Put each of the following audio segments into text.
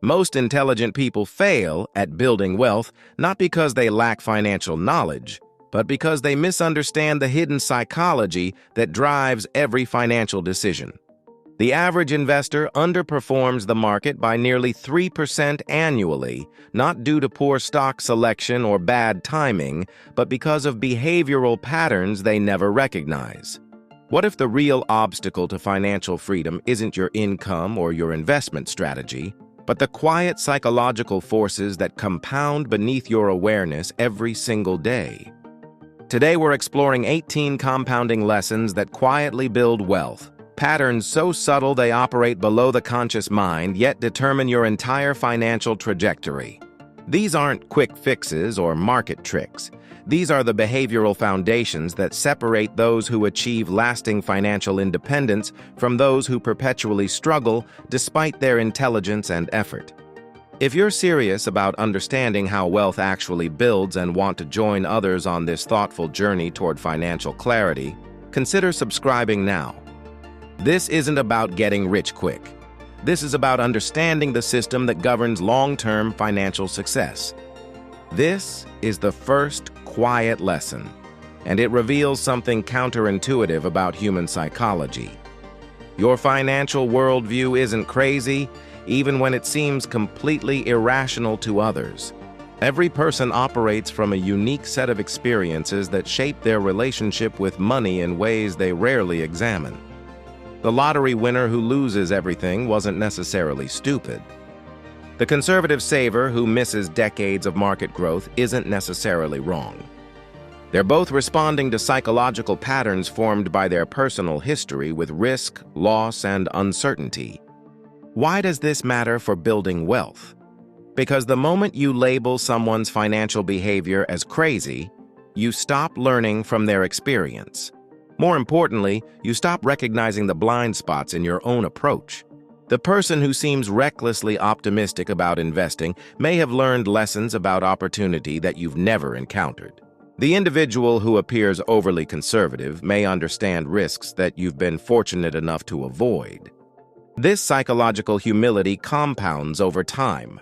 Most intelligent people fail at building wealth not because they lack financial knowledge, but because they misunderstand the hidden psychology that drives every financial decision. The average investor underperforms the market by nearly 3% annually, not due to poor stock selection or bad timing, but because of behavioral patterns they never recognize. What if the real obstacle to financial freedom isn't your income or your investment strategy, but the quiet psychological forces that compound beneath your awareness every single day? Today we're exploring 18 compounding lessons that quietly build wealth. Patterns so subtle they operate below the conscious mind, yet determine your entire financial trajectory. These aren't quick fixes or market tricks. These are the behavioral foundations that separate those who achieve lasting financial independence from those who perpetually struggle despite their intelligence and effort. If you're serious about understanding how wealth actually builds and want to join others on this thoughtful journey toward financial clarity, consider subscribing now. This isn't about getting rich quick. This is about understanding the system that governs long-term financial success. This is the first quiet lesson, and it reveals something counterintuitive about human psychology. Your financial worldview isn't crazy, even when it seems completely irrational to others. Every person operates from a unique set of experiences that shape their relationship with money in ways they rarely examine. The lottery winner who loses everything wasn't necessarily stupid. The conservative saver who misses decades of market growth isn't necessarily wrong. They're both responding to psychological patterns formed by their personal history with risk, loss, and uncertainty. Why does this matter for building wealth? Because the moment you label someone's financial behavior as crazy, you stop learning from their experience. More importantly, you stop recognizing the blind spots in your own approach. The person who seems recklessly optimistic about investing may have learned lessons about opportunity that you've never encountered. The individual who appears overly conservative may understand risks that you've been fortunate enough to avoid. This psychological humility compounds over time.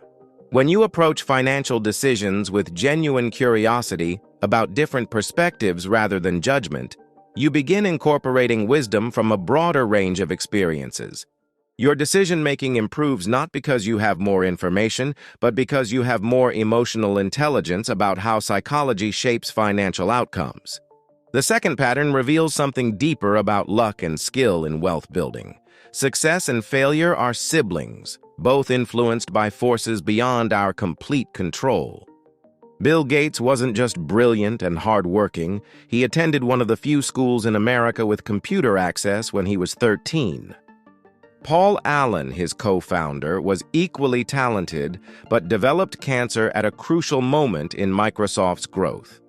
When you approach financial decisions with genuine curiosity about different perspectives rather than judgment, you begin incorporating wisdom from a broader range of experiences. Your decision-making improves not because you have more information, but because you have more emotional intelligence about how psychology shapes financial outcomes. The second pattern reveals something deeper about luck and skill in wealth building. Success and failure are siblings, both influenced by forces beyond our complete control. Bill Gates wasn't just brilliant and hardworking. He attended one of the few schools in America with computer access when he was 13. Paul Allen, his co-founder, was equally talented but developed cancer at a crucial moment in Microsoft's growth.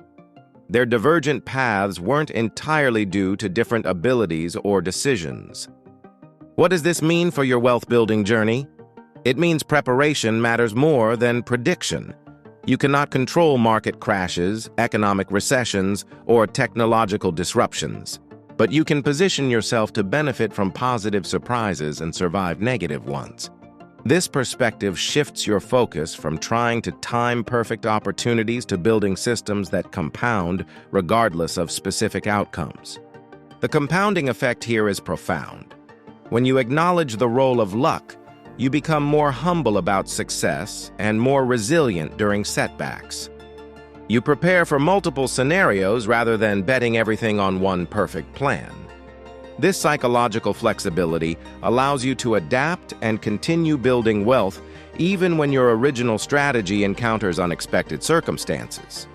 Their divergent paths weren't entirely due to different abilities or decisions. What does this mean for your wealth-building journey? It means preparation matters more than prediction. You cannot control market crashes, economic recessions, or technological disruptions, but you can position yourself to benefit from positive surprises and survive negative ones. This perspective shifts your focus from trying to time perfect opportunities to building systems that compound regardless of specific outcomes. The compounding effect here is profound. When you acknowledge the role of luck, you become more humble about success and more resilient during setbacks. You prepare for multiple scenarios rather than betting everything on one perfect plan. This psychological flexibility allows you to adapt and continue building wealth even when your original strategy encounters unexpected circumstances.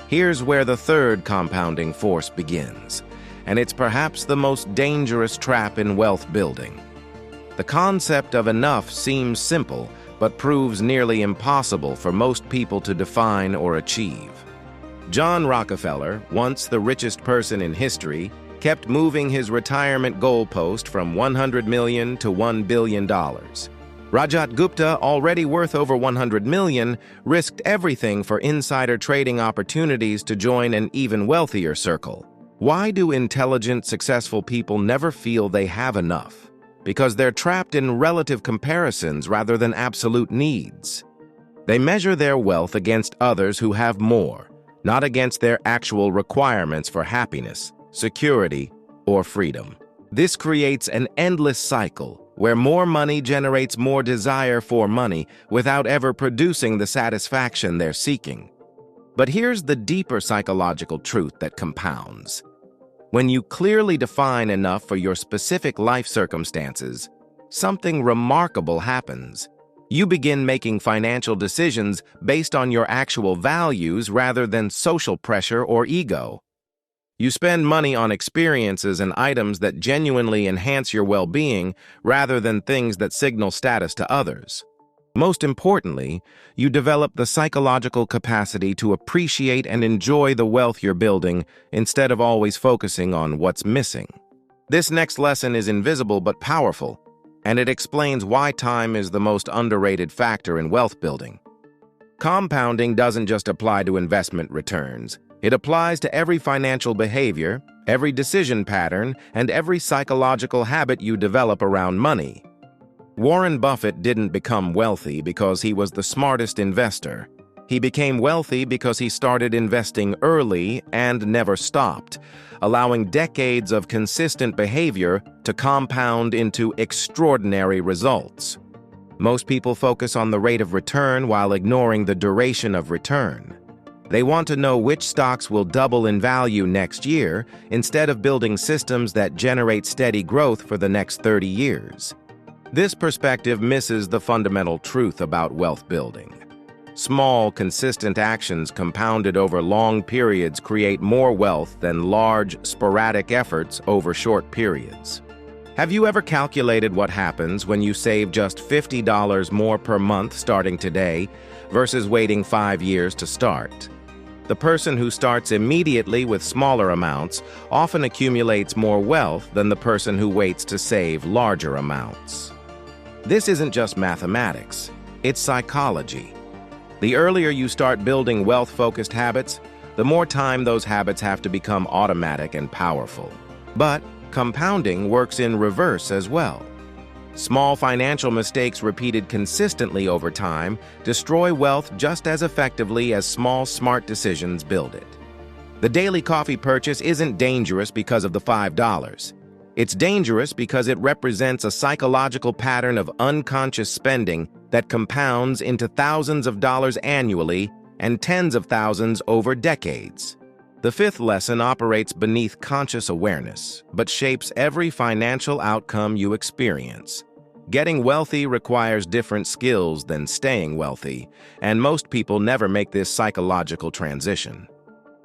Here's where the third compounding force begins, and it's perhaps the most dangerous trap in wealth building. The concept of enough seems simple, but proves nearly impossible for most people to define or achieve. John Rockefeller, once the richest person in history, kept moving his retirement goalpost from $100 million to $1 billion. Rajat Gupta, already worth over $100 million, risked everything for insider trading opportunities to join an even wealthier circle. Why do intelligent, successful people never feel they have enough? because they're trapped in relative comparisons rather than absolute needs. They measure their wealth against others who have more, not against their actual requirements for happiness, security, or freedom. This creates an endless cycle where more money generates more desire for money without ever producing the satisfaction they're seeking. But here's the deeper psychological truth that compounds. When you clearly define enough for your specific life circumstances, something remarkable happens. You begin making financial decisions based on your actual values rather than social pressure or ego. You spend money on experiences and items that genuinely enhance your well-being rather than things that signal status to others. Most importantly, you develop the psychological capacity to appreciate and enjoy the wealth you're building instead of always focusing on what's missing. This next lesson is invisible but powerful, and it explains why time is the most underrated factor in wealth building. Compounding doesn't just apply to investment returns. It applies to every financial behavior, every decision pattern, and every psychological habit you develop around money. Warren Buffett didn't become wealthy because he was the smartest investor. He became wealthy because he started investing early and never stopped, allowing decades of consistent behavior to compound into extraordinary results. Most people focus on the rate of return while ignoring the duration of return. They want to know which stocks will double in value next year instead of building systems that generate steady growth for the next 30 years. This perspective misses the fundamental truth about wealth building. Small, consistent actions compounded over long periods create more wealth than large, sporadic efforts over short periods. Have you ever calculated what happens when you save just $50 more per month starting today versus waiting 5 years to start? The person who starts immediately with smaller amounts often accumulates more wealth than the person who waits to save larger amounts. This isn't just mathematics, it's psychology. The earlier you start building wealth-focused habits, the more time those habits have to become automatic and powerful. But compounding works in reverse as well. Small financial mistakes repeated consistently over time destroy wealth just as effectively as small, smart decisions build it. The daily coffee purchase isn't dangerous because of the $5. It's dangerous because it represents a psychological pattern of unconscious spending that compounds into thousands of dollars annually and tens of thousands over decades. The fifth lesson operates beneath conscious awareness, but shapes every financial outcome you experience. Getting wealthy requires different skills than staying wealthy, and most people never make this psychological transition.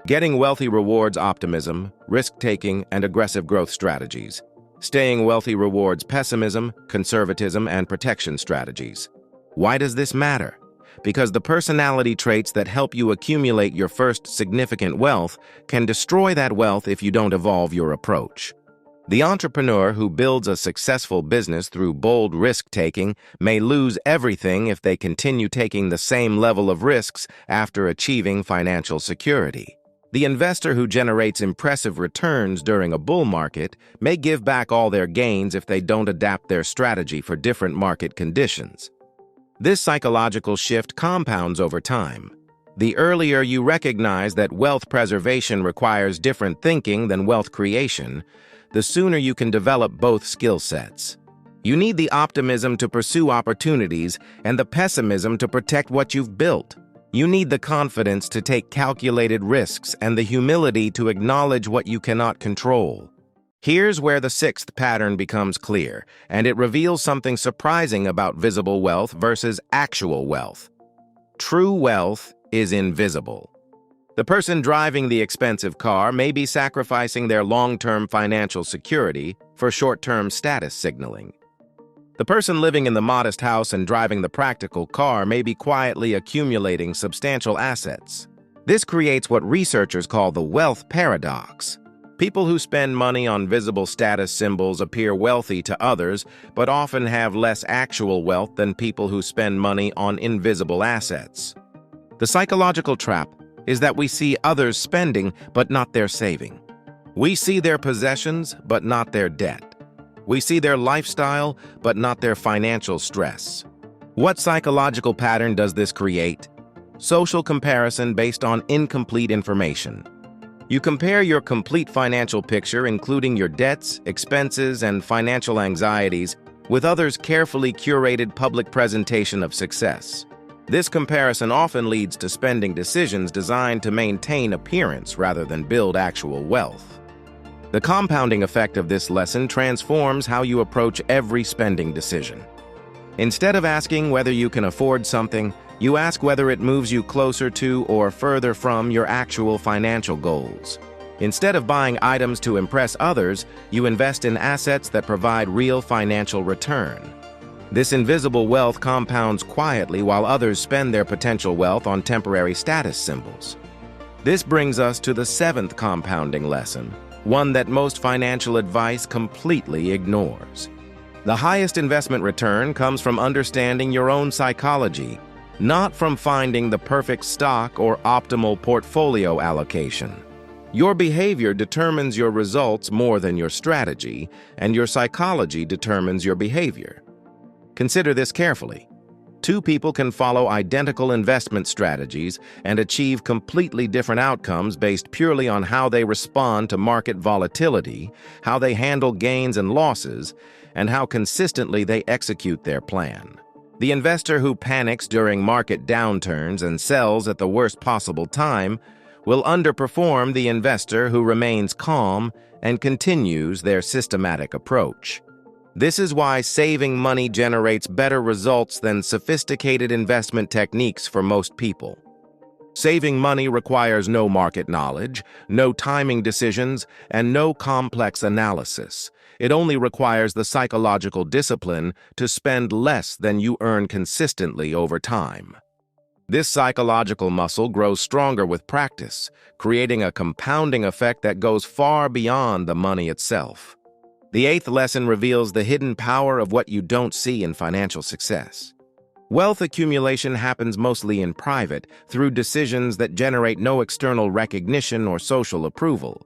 Getting wealthy rewards optimism, risk-taking, and aggressive growth strategies. Staying wealthy rewards pessimism, conservatism, and protection strategies. Why does this matter? Because the personality traits that help you accumulate your first significant wealth can destroy that wealth if you don't evolve your approach. The entrepreneur who builds a successful business through bold risk-taking may lose everything if they continue taking the same level of risks after achieving financial security. The investor who generates impressive returns during a bull market may give back all their gains if they don't adapt their strategy for different market conditions. This psychological shift compounds over time. The earlier you recognize that wealth preservation requires different thinking than wealth creation, the sooner you can develop both skill sets. You need the optimism to pursue opportunities and the pessimism to protect what you've built. You need the confidence to take calculated risks and the humility to acknowledge what you cannot control. Here's where the sixth pattern becomes clear, and it reveals something surprising about visible wealth versus actual wealth. True wealth is invisible. The person driving the expensive car may be sacrificing their long-term financial security for short-term status signaling. The person living in the modest house and driving the practical car may be quietly accumulating substantial assets. This creates what researchers call the wealth paradox. People who spend money on visible status symbols appear wealthy to others, but often have less actual wealth than people who spend money on invisible assets. The psychological trap is that we see others spending, but not their saving. We see their possessions, but not their debt. We see their lifestyle, but not their financial stress. What psychological pattern does this create? Social comparison based on incomplete information. You compare your complete financial picture, including your debts, expenses, and financial anxieties, with others' carefully curated public presentation of success. This comparison often leads to spending decisions designed to maintain appearance rather than build actual wealth. The compounding effect of this lesson transforms how you approach every spending decision. Instead of asking whether you can afford something, you ask whether it moves you closer to or further from your actual financial goals. Instead of buying items to impress others, you invest in assets that provide real financial return. This invisible wealth compounds quietly while others spend their potential wealth on temporary status symbols. This brings us to the seventh compounding lesson, one that most financial advice completely ignores. The highest investment return comes from understanding your own psychology, not from finding the perfect stock or optimal portfolio allocation. Your behavior determines your results more than your strategy, and your psychology determines your behavior. Consider this carefully. Two people can follow identical investment strategies and achieve completely different outcomes based purely on how they respond to market volatility, how they handle gains and losses, and how consistently they execute their plan. The investor who panics during market downturns and sells at the worst possible time will underperform the investor who remains calm and continues their systematic approach. This is why saving money generates better results than sophisticated investment techniques for most people. Saving money requires no market knowledge, no timing decisions, and no complex analysis. It only requires the psychological discipline to spend less than you earn consistently over time. This psychological muscle grows stronger with practice, creating a compounding effect that goes far beyond the money itself. The eighth lesson reveals the hidden power of what you don't see in financial success. Wealth accumulation happens mostly in private, through decisions that generate no external recognition or social approval.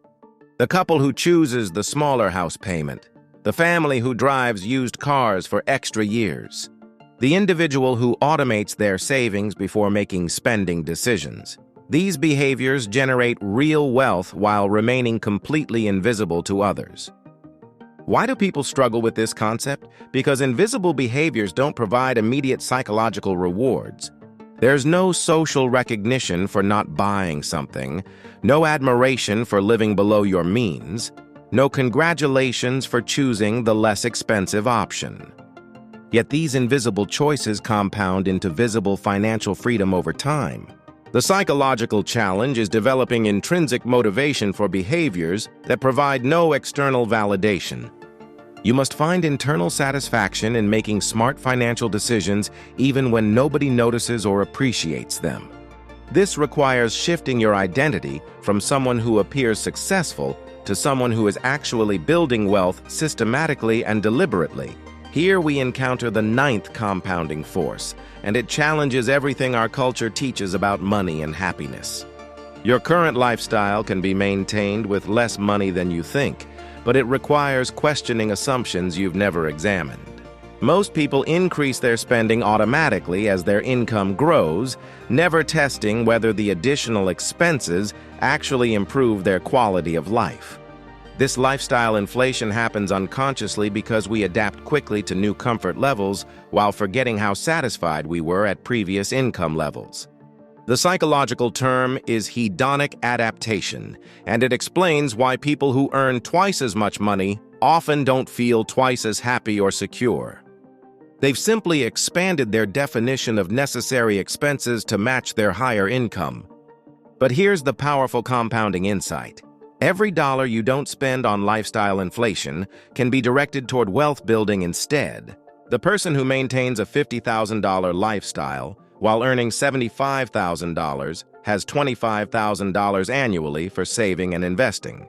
The couple who chooses the smaller house payment, the family who drives used cars for extra years, the individual who automates their savings before making spending decisions. These behaviors generate real wealth while remaining completely invisible to others. Why do people struggle with this concept? Because invisible behaviors don't provide immediate psychological rewards. There's no social recognition for not buying something, no admiration for living below your means, no congratulations for choosing the less expensive option. Yet these invisible choices compound into visible financial freedom over time. The psychological challenge is developing intrinsic motivation for behaviors that provide no external validation. You must find internal satisfaction in making smart financial decisions even when nobody notices or appreciates them. This requires shifting your identity from someone who appears successful to someone who is actually building wealth systematically and deliberately. Here we encounter the ninth compounding force, and it challenges everything our culture teaches about money and happiness. Your current lifestyle can be maintained with less money than you think, but it requires questioning assumptions you've never examined. Most people increase their spending automatically as their income grows, never testing whether the additional expenses actually improve their quality of life. This lifestyle inflation happens unconsciously because we adapt quickly to new comfort levels while forgetting how satisfied we were at previous income levels. The psychological term is hedonic adaptation, and it explains why people who earn twice as much money often don't feel twice as happy or secure. They've simply expanded their definition of necessary expenses to match their higher income. But here's the powerful compounding insight. Every dollar you don't spend on lifestyle inflation can be directed toward wealth building instead. The person who maintains a $50,000 lifestyle while earning $75,000 has $25,000 annually for saving and investing.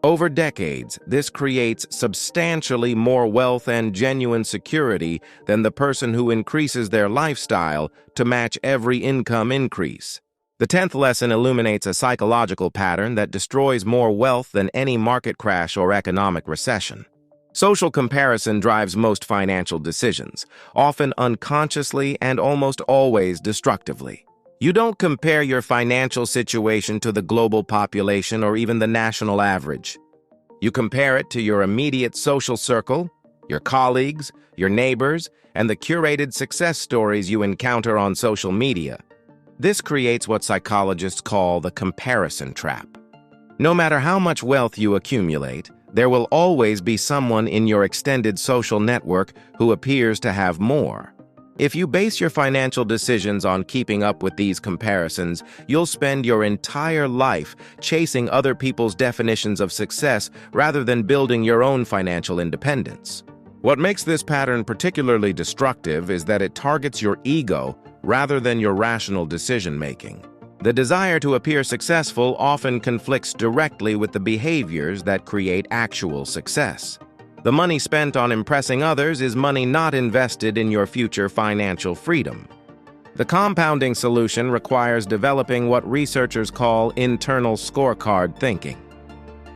Over decades, this creates substantially more wealth and genuine security than the person who increases their lifestyle to match every income increase. The 10th lesson illuminates a psychological pattern that destroys more wealth than any market crash or economic recession. Social comparison drives most financial decisions, often unconsciously and almost always destructively. You don't compare your financial situation to the global population or even the national average. You compare it to your immediate social circle, your colleagues, your neighbors, and the curated success stories you encounter on social media. This creates what psychologists call the comparison trap. No matter how much wealth you accumulate, there will always be someone in your extended social network who appears to have more. If you base your financial decisions on keeping up with these comparisons, you'll spend your entire life chasing other people's definitions of success rather than building your own financial independence. What makes this pattern particularly destructive is that it targets your ego rather than your rational decision-making. The desire to appear successful often conflicts directly with the behaviors that create actual success. The money spent on impressing others is money not invested in your future financial freedom. The compounding solution requires developing what researchers call internal scorecard thinking.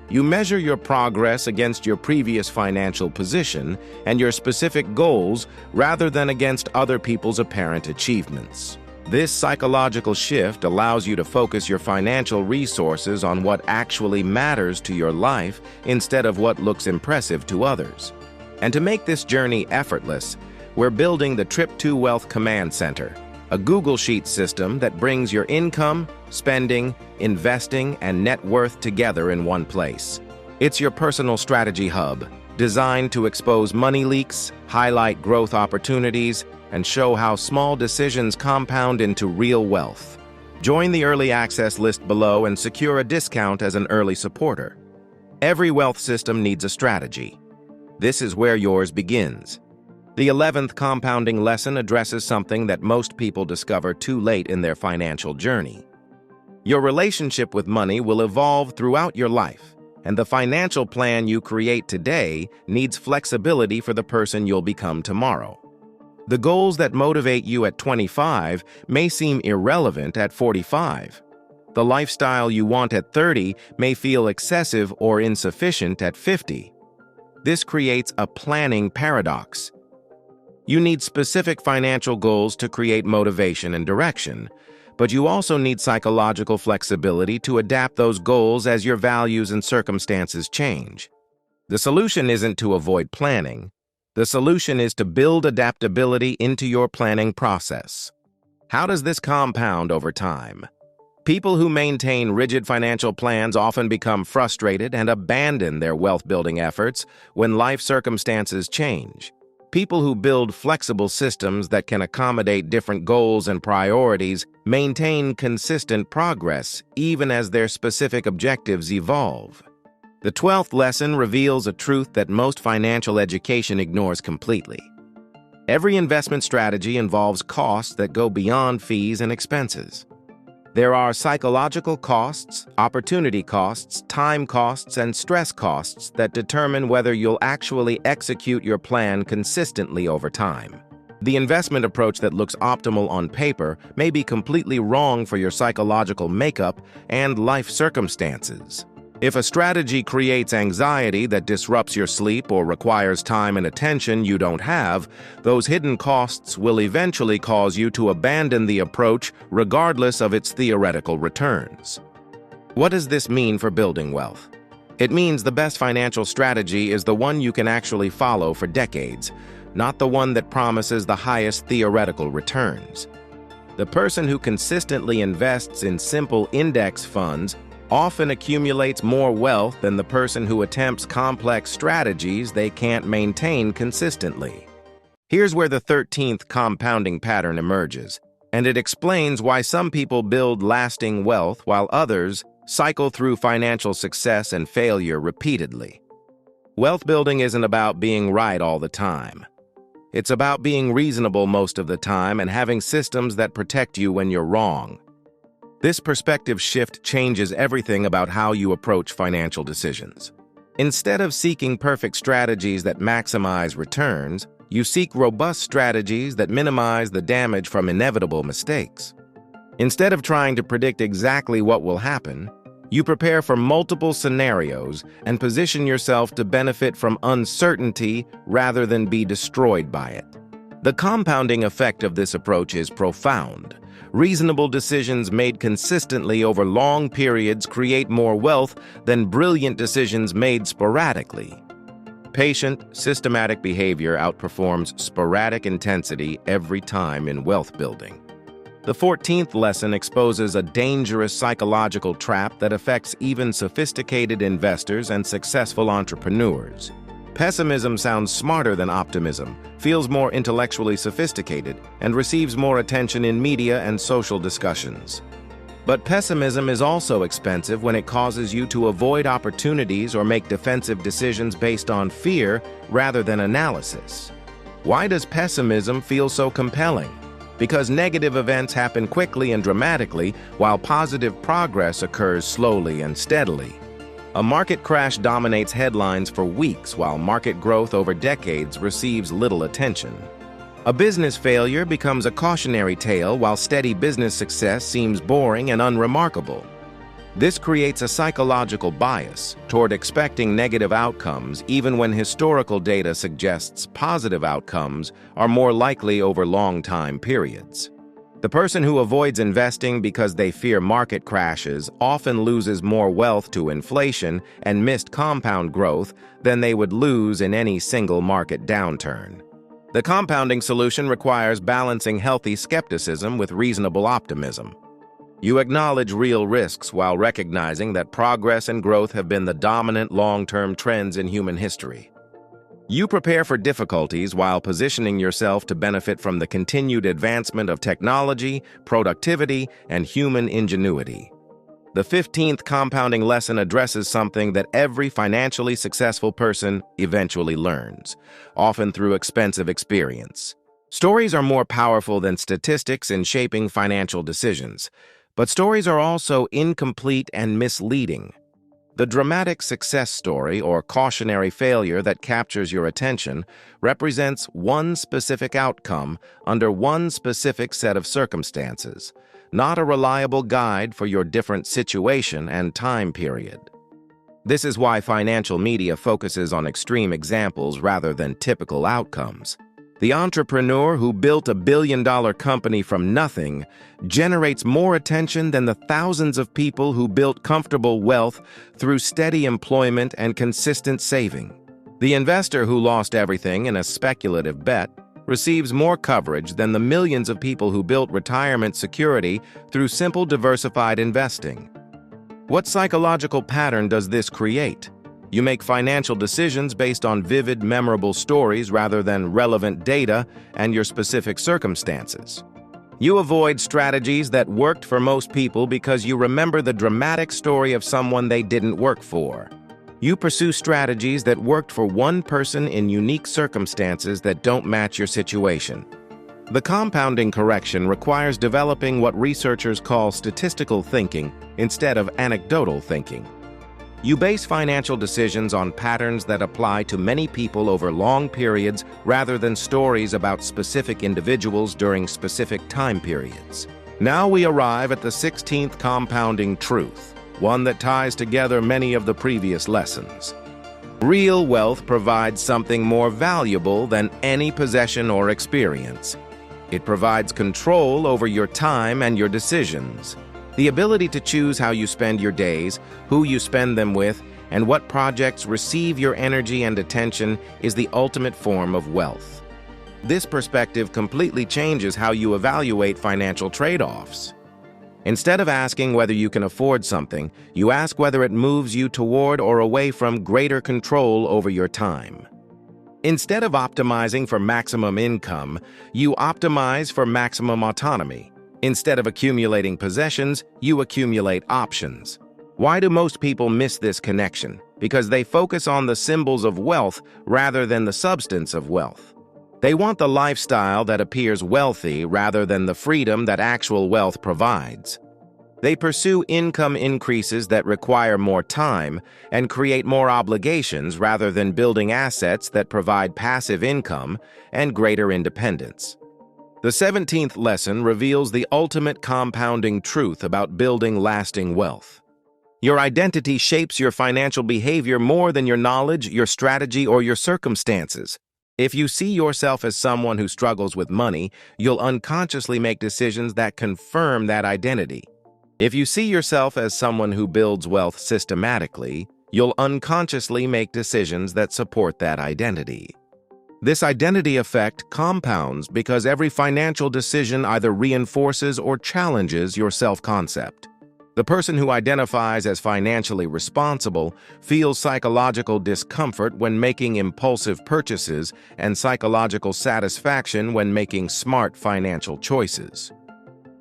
You measure your progress against your previous financial position and your specific goals rather than against other people's apparent achievements. This psychological shift allows you to focus your financial resources on what actually matters to your life instead of what looks impressive to others. And to make this journey effortless, we're building the Trip to Wealth Command Center, a Google Sheet system that brings your income, spending, investing, and net worth together in one place. It's your personal strategy hub, designed to expose money leaks, highlight growth opportunities, and show how small decisions compound into real wealth. Join the early access list below and secure a discount as an early supporter. Every wealth system needs a strategy. This is where yours begins. The 11th compounding lesson addresses something that most people discover too late in their financial journey. Your relationship with money will evolve throughout your life, and the financial plan you create today needs flexibility for the person you'll become tomorrow. The goals that motivate you at 25 may seem irrelevant at 45. The lifestyle you want at 30 may feel excessive or insufficient at 50. This creates a planning paradox. You need specific financial goals to create motivation and direction, but you also need psychological flexibility to adapt those goals as your values and circumstances change. The solution isn't to avoid planning. The solution is to build adaptability into your planning process. How does this compound over time? People who maintain rigid financial plans often become frustrated and abandon their wealth-building efforts when life circumstances change. People who build flexible systems that can accommodate different goals and priorities maintain consistent progress even as their specific objectives evolve. The 12th lesson reveals a truth that most financial education ignores completely. Every investment strategy involves costs that go beyond fees and expenses. There are psychological costs, opportunity costs, time costs, and stress costs that determine whether you'll actually execute your plan consistently over time. The investment approach that looks optimal on paper may be completely wrong for your psychological makeup and life circumstances. If a strategy creates anxiety that disrupts your sleep or requires time and attention you don't have, those hidden costs will eventually cause you to abandon the approach regardless of its theoretical returns. What does this mean for building wealth? It means the best financial strategy is the one you can actually follow for decades, not the one that promises the highest theoretical returns. The person who consistently invests in simple index funds often accumulates more wealth than the person who attempts complex strategies they can't maintain consistently. Here's where the 13th compounding pattern emerges, and it explains why some people build lasting wealth while others cycle through financial success and failure repeatedly. Wealth building isn't about being right all the time. It's about being reasonable most of the time and having systems that protect you when you're wrong. This perspective shift changes everything about how you approach financial decisions. Instead of seeking perfect strategies that maximize returns, you seek robust strategies that minimize the damage from inevitable mistakes. Instead of trying to predict exactly what will happen, You prepare for multiple scenarios and position yourself to benefit from uncertainty rather than be destroyed by it. The compounding effect of this approach is profound. Reasonable decisions made consistently over long periods create more wealth than brilliant decisions made sporadically. Patient, systematic behavior outperforms sporadic intensity every time in wealth building. The 14th lesson exposes a dangerous psychological trap that affects even sophisticated investors and successful entrepreneurs. Pessimism sounds smarter than optimism, feels more intellectually sophisticated, and receives more attention in media and social discussions. But pessimism is also expensive when it causes you to avoid opportunities or make defensive decisions based on fear rather than analysis. Why does pessimism feel so compelling? Because negative events happen quickly and dramatically, while positive progress occurs slowly and steadily. A market crash dominates headlines for weeks, while market growth over decades receives little attention. A business failure becomes a cautionary tale, while steady business success seems boring and unremarkable. This creates a psychological bias toward expecting negative outcomes, even when historical data suggests positive outcomes are more likely over long time periods. The person who avoids investing because they fear market crashes often loses more wealth to inflation and missed compound growth than they would lose in any single market downturn. The compounding solution requires balancing healthy skepticism with reasonable optimism. You acknowledge real risks while recognizing that progress and growth have been the dominant long-term trends in human history. You prepare for difficulties while positioning yourself to benefit from the continued advancement of technology, productivity, and human ingenuity. The 15th compounding lesson addresses something that every financially successful person eventually learns, often through expensive experience. Stories are more powerful than statistics in shaping financial decisions. But stories are also incomplete and misleading. The dramatic success story or cautionary failure that captures your attention represents one specific outcome under one specific set of circumstances, not a reliable guide for your different situation and time period. This is why financial media focuses on extreme examples rather than typical outcomes. The entrepreneur who built a billion-dollar company from nothing generates more attention than the thousands of people who built comfortable wealth through steady employment and consistent saving. The investor who lost everything in a speculative bet receives more coverage than the millions of people who built retirement security through simple diversified investing. What psychological pattern does this create? You make financial decisions based on vivid, memorable stories rather than relevant data and your specific circumstances. You avoid strategies that worked for most people because you remember the dramatic story of someone they didn't work for. You pursue strategies that worked for one person in unique circumstances that don't match your situation. The compounding correction requires developing what researchers call statistical thinking instead of anecdotal thinking. You base financial decisions on patterns that apply to many people over long periods rather than stories about specific individuals during specific time periods. Now we arrive at the 16th compounding truth, one that ties together many of the previous lessons. Real wealth provides something more valuable than any possession or experience. It provides control over your time and your decisions. The ability to choose how you spend your days, who you spend them with, and what projects receive your energy and attention is the ultimate form of wealth. This perspective completely changes how you evaluate financial trade-offs. Instead of asking whether you can afford something, you ask whether it moves you toward or away from greater control over your time. Instead of optimizing for maximum income, you optimize for maximum autonomy. Instead of accumulating possessions, you accumulate options. Why do most people miss this connection? Because they focus on the symbols of wealth rather than the substance of wealth. They want the lifestyle that appears wealthy rather than the freedom that actual wealth provides. They pursue income increases that require more time and create more obligations rather than building assets that provide passive income and greater independence. The 17th lesson reveals the ultimate compounding truth about building lasting wealth. Your identity shapes your financial behavior more than your knowledge, your strategy, or your circumstances. If you see yourself as someone who struggles with money, you'll unconsciously make decisions that confirm that identity. If you see yourself as someone who builds wealth systematically, you'll unconsciously make decisions that support that identity. This identity effect compounds because every financial decision either reinforces or challenges your self-concept. The person who identifies as financially responsible feels psychological discomfort when making impulsive purchases and psychological satisfaction when making smart financial choices.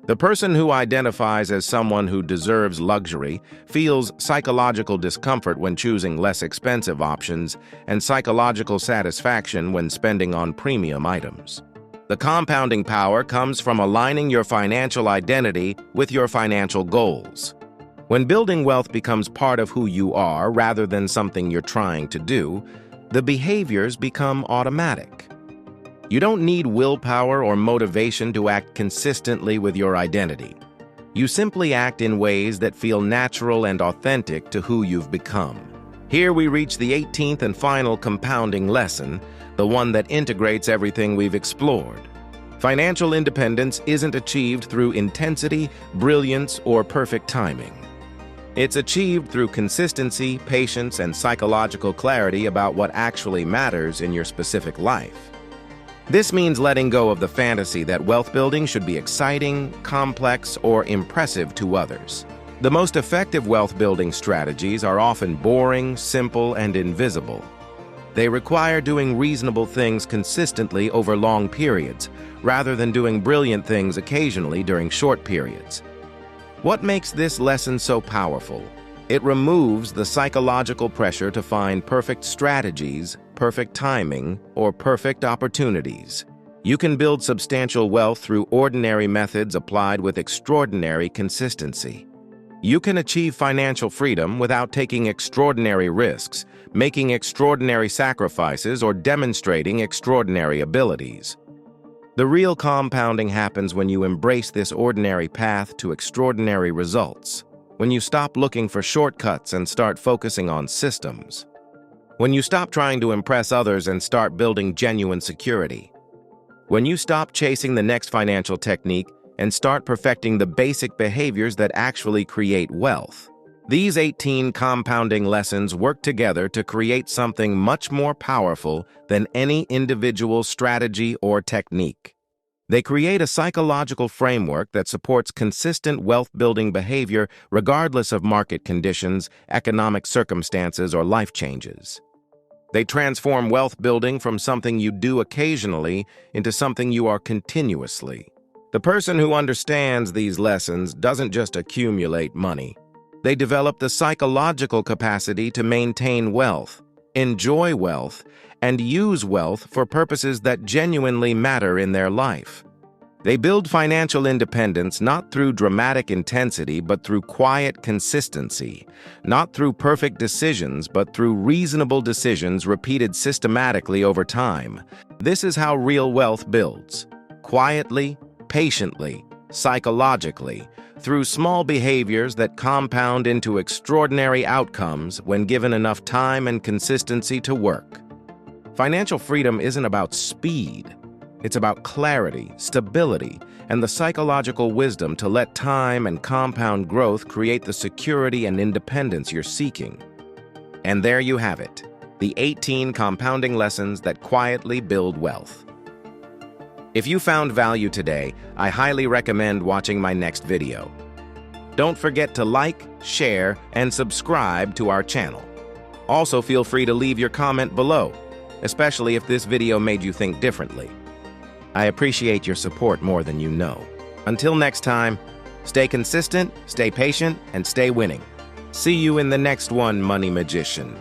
The person who identifies as someone who deserves luxury feels psychological discomfort when choosing less expensive options and psychological satisfaction when spending on premium items. The compounding power comes from aligning your financial identity with your financial goals. When building wealth becomes part of who you are rather than something you're trying to do, the behaviors become automatic. You don't need willpower or motivation to act consistently with your identity. You simply act in ways that feel natural and authentic to who you've become. Here we reach the 18th and final compounding lesson, the one that integrates everything we've explored. Financial independence isn't achieved through intensity, brilliance, or perfect timing. It's achieved through consistency, patience, and psychological clarity about what actually matters in your specific life. This means letting go of the fantasy that wealth building should be exciting, complex, or impressive to others. The most effective wealth building strategies are often boring, simple, and invisible. They require doing reasonable things consistently over long periods, rather than doing brilliant things occasionally during short periods. What makes this lesson so powerful? It removes the psychological pressure to find perfect strategies, perfect timing, or perfect opportunities. You can build substantial wealth through ordinary methods applied with extraordinary consistency. You can achieve financial freedom without taking extraordinary risks, making extraordinary sacrifices, or demonstrating extraordinary abilities. The real compounding happens when you embrace this ordinary path to extraordinary results. When you stop looking for shortcuts and start focusing on systems. When you stop trying to impress others and start building genuine security. When you stop chasing the next financial technique and start perfecting the basic behaviors that actually create wealth. These 18 compounding lessons work together to create something much more powerful than any individual strategy or technique. They create a psychological framework that supports consistent wealth-building behavior regardless of market conditions, economic circumstances, or life changes. They transform wealth building from something you do occasionally into something you are continuously. The person who understands these lessons doesn't just accumulate money. They develop the psychological capacity to maintain wealth, enjoy wealth, and use wealth for purposes that genuinely matter in their life. They build financial independence not through dramatic intensity but through quiet consistency, not through perfect decisions but through reasonable decisions repeated systematically over time. This is how real wealth builds. Quietly, patiently, psychologically, through small behaviors that compound into extraordinary outcomes when given enough time and consistency to work. Financial freedom isn't about speed. It's about clarity, stability, and the psychological wisdom to let time and compound growth create the security and independence you're seeking. And there you have it, the 18 compounding lessons that quietly build wealth. If you found value today, I highly recommend watching my next video. Don't forget to like, share, and subscribe to our channel. Also, feel free to leave your comment below, especially if this video made you think differently. I appreciate your support more than you know. Until next time, stay consistent, stay patient, and stay winning. See you in the next one, Money Magician.